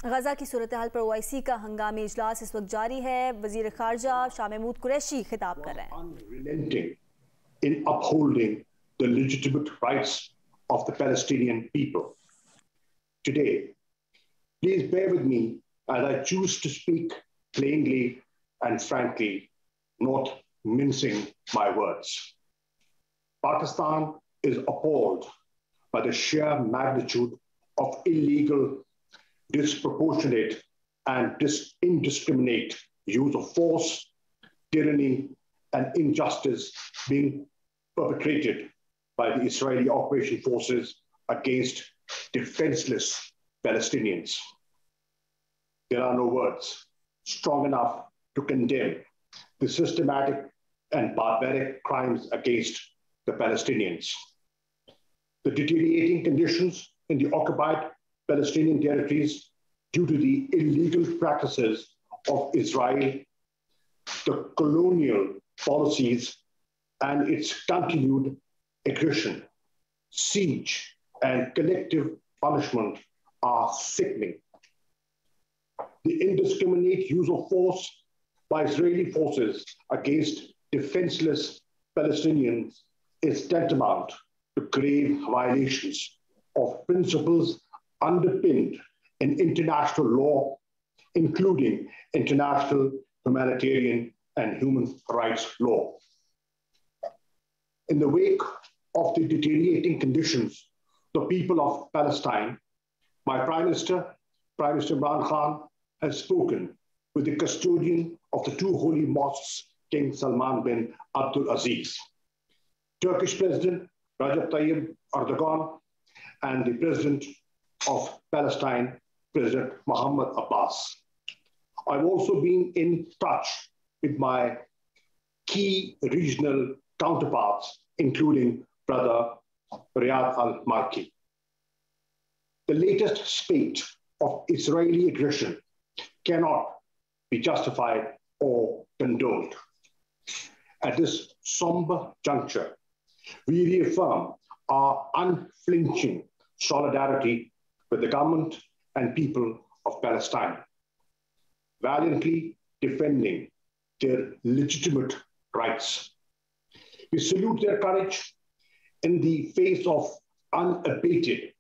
गजा की सूरत हाल पर OIC का हंगामी इजलास इस वक्त जारी है। वजीर खारजा शाह महमूद कुरैशी खिताब कर रहे हैं। Unrelenting in upholding the legitimate rights of the Palestinian people. Today, please bear with me as I choose to speak plainly and frankly, not mincing my words. Pakistan is appalled by the sheer magnitude of illegal, disproportionate, and indiscriminate use of force, tyranny, and injustice being perpetrated by the Israeli occupation forces against defenseless Palestinians. There are no words strong enough to condemn the systematic and barbaric crimes against the Palestinians. The deteriorating conditions in the occupied Palestinian territories due to the illegal practices of Israel, the colonial policies, and its continued aggression, siege, and collective punishment are sickening. The indiscriminate use of force by Israeli forces against defenseless Palestinians is tantamount to grave violations of principles underpinned in international law, including international humanitarian and human rights law. In the wake of the deteriorating conditions, the people of Palestine, my Prime Minister Imran Khan, has spoken with the custodian of the two holy mosques, King Salman bin Abdul Aziz, Turkish President Recep Tayyip Erdogan, and the President of Palestine, President Mahmoud Abbas. I've also been in touch with my key regional counterparts, including Brother Riyad al-Malki. The latest spate of Israeli aggression cannot be justified or condoned. At this somber juncture, we reaffirm our unflinching solidarity with the government and people of Palestine, valiantly defending their legitimate rights. We salute their courage in the face of unabated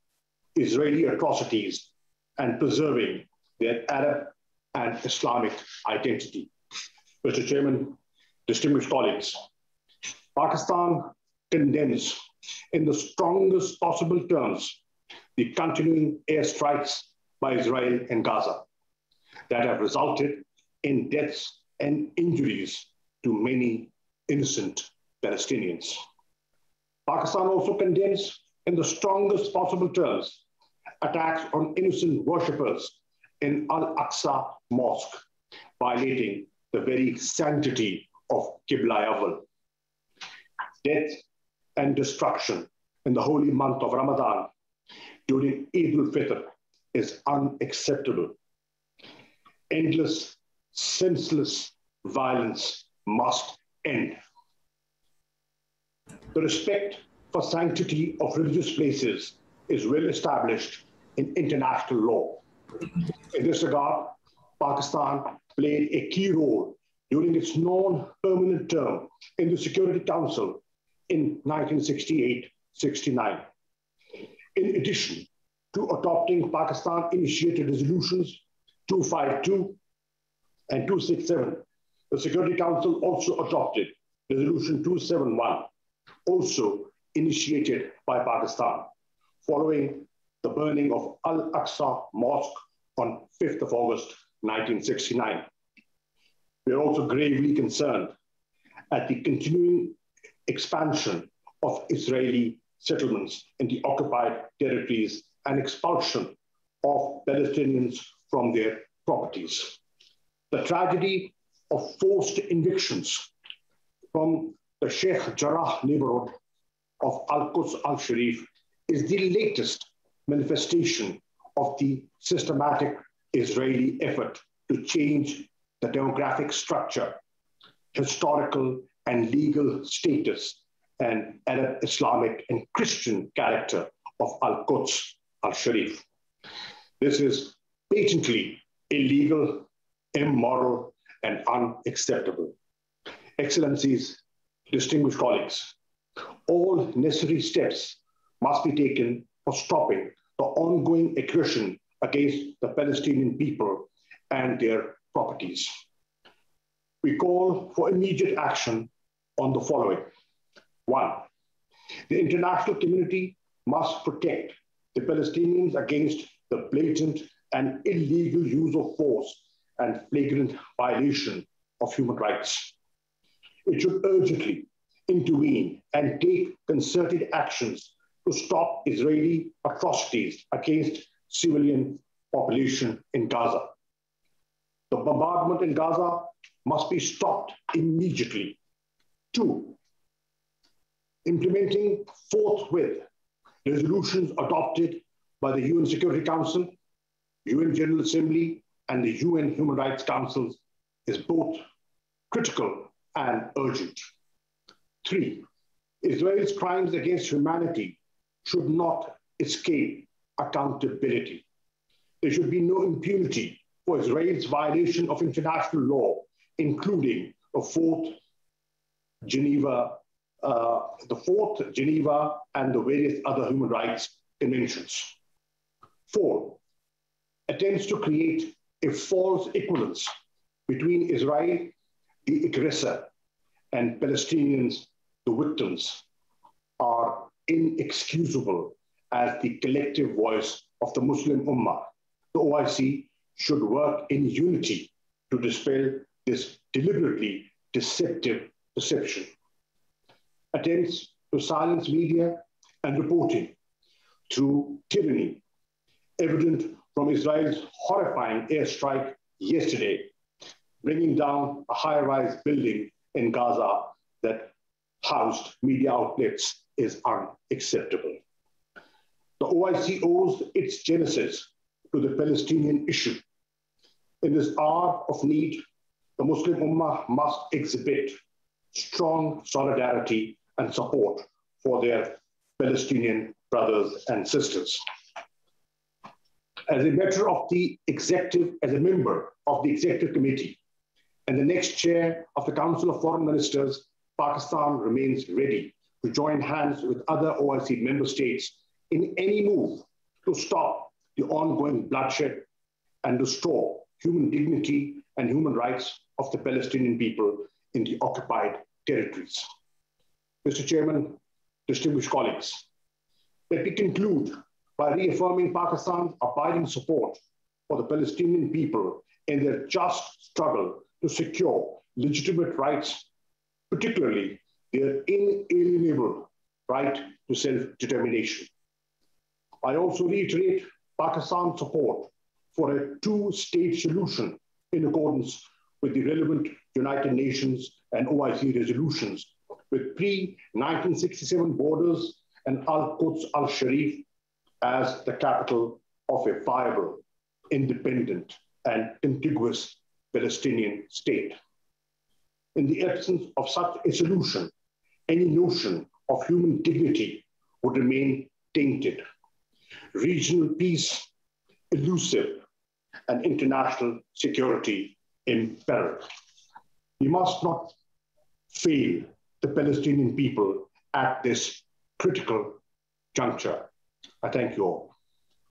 Israeli atrocities and preserving their Arab and Islamic identity. Mr. Chairman, distinguished colleagues, Pakistan condemns in the strongest possible terms the continuing airstrikes by Israel in Gaza that have resulted in deaths and injuries to many innocent Palestinians. Pakistan also condemns in the strongest possible terms attacks on innocent worshippers in Al-Aqsa Mosque, violating the very sanctity of Qibla Awwal. Death and destruction in the holy month of Ramadan during Eid al-Fitr is unacceptable. Endless, senseless violence must end. The respect for sanctity of religious places is well established in international law. In this regard, Pakistan played a key role during its non-permanent term in the Security Council in 1968-69. In addition to adopting Pakistan-initiated resolutions 252 and 267, the Security Council also adopted Resolution 271, also initiated by Pakistan, following the burning of Al-Aqsa Mosque on 5th of August, 1969. We are also gravely concerned at the continuing expansion of Israeli settlements in the occupied territories and expulsion of Palestinians from their properties. The tragedy of forced evictions from the Sheikh Jarrah neighborhood of Al-Quds al-Sharif is the latest manifestation of the systematic Israeli effort to change the demographic structure, historical and legal status, and Arab, Islamic, and Christian character of Al-Quds al-Sharif. This is patently illegal, immoral, and unacceptable. Excellencies, distinguished colleagues, all necessary steps must be taken for stopping the ongoing aggression against the Palestinian people and their properties. We call for immediate action on the following. 1. The international community must protect the Palestinians against the blatant and illegal use of force and flagrant violation of human rights. It should urgently intervene and take concerted actions to stop Israeli atrocities against civilian population in Gaza. The bombardment in Gaza must be stopped immediately. 2. Implementing forthwith resolutions adopted by the UN Security Council, UN General Assembly, and the UN Human Rights Council is both critical and urgent. 3. Israel's crimes against humanity should not escape accountability. There should be no impunity for Israel's violation of international law, including the Fourth Geneva and the various other human rights conventions. 4. Attempts to create a false equivalence between Israel, the aggressor, and Palestinians, the victims, are inexcusable as the collective voice of the Muslim Ummah. The OIC should work in unity to dispel this deliberately deceptive perception. Attempts to silence media and reporting through tyranny, evident from Israel's horrifying airstrike yesterday, bringing down a high-rise building in Gaza that housed media outlets, is unacceptable. The OIC owes its genesis to the Palestinian issue. In this hour of need, the Muslim Ummah must exhibit strong solidarity and support for their Palestinian brothers and sisters. As a member of the Executive Committee and the next chair of the Council of Foreign Ministers, Pakistan remains ready to join hands with other OIC member states in any move to stop the ongoing bloodshed and restore human dignity and human rights of the Palestinian people in the occupied territories. Mr. Chairman, distinguished colleagues, let me conclude by reaffirming Pakistan's abiding support for the Palestinian people in their just struggle to secure legitimate rights, particularly their inalienable right to self-determination. I also reiterate Pakistan's support for a two-state solution in accordance with the relevant United Nations and OIC resolutions, with pre-1967 borders and Al-Quds al-Sharif as the capital of a viable, independent, and contiguous Palestinian state. In the absence of such a solution, any notion of human dignity would remain tainted. Regional peace elusive, and international security in peril. We must not fail the Palestinian people at this critical juncture. I thank you all.